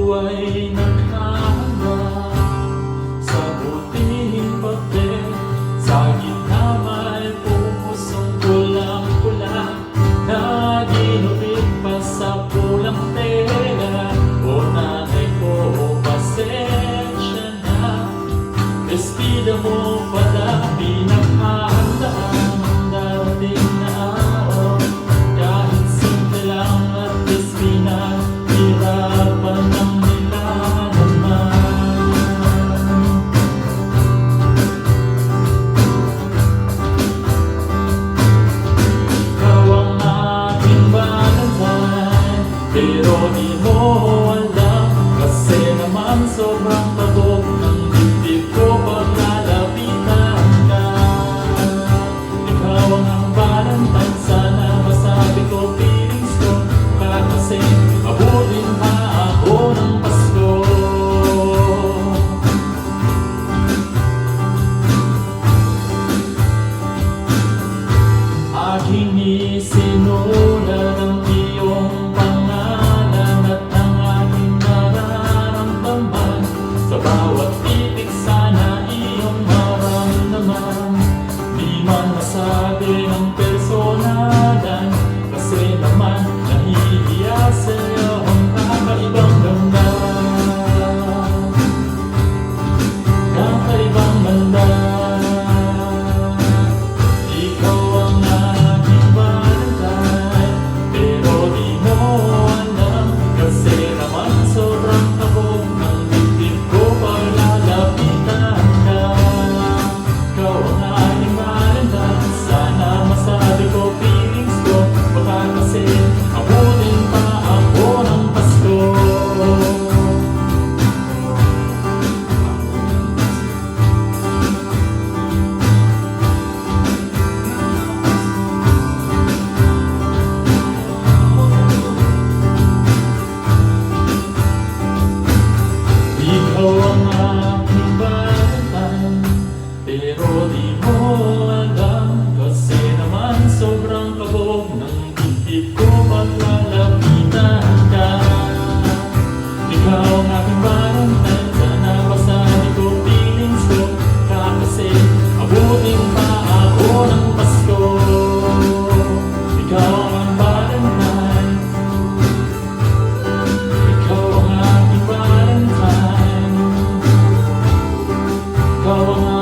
ay naghahanda sa puting papel. Sa gitna may pusong pulang-pula na ginupit pa sa pulang tela. O nanay ko, pasensya na, bestida mo pala pinaghahanda ang darating na araw. Kahit simple lang at least pinaghirapan ng nilalaman. Ikaw ang aking valentine, pero di mo alam, kasi naman sobrang tabog ng dibdib ko pag nalapitan ka. Ikaw ang valentine, sana masabi ko feelings ko, kahit kasi abutin pa ako ng Pasko. Aking isinulat ang iyong pangalan at ang aking nararamdaman. Sa bawat titik sana iyong maramdaman. Di man masabi ng personalan, kasi naman nahihiya sa'yo ang kakaibang ganda. Kakaibang ganda. Ikaw ang aking valentine, pero di mo alam, kasi naman sobrang tabog ng dibdib ko pag lalapitan ka. Ikaw ang aking valentine, sana masabi ko feelings ko, baka kasi abutin pa ako ng Pasko. Ikaw ang aking valentine, pero di mo alam, kasi naman sobrang kabog ng dibdib ko pag lalapitan ka. Ikaw ang aking valentine, sana masabi ko feelings ko, kasi abutin pa ako ng Pasko. Ikaw ang valentine, ikaw ang aking valentine, ikaw ang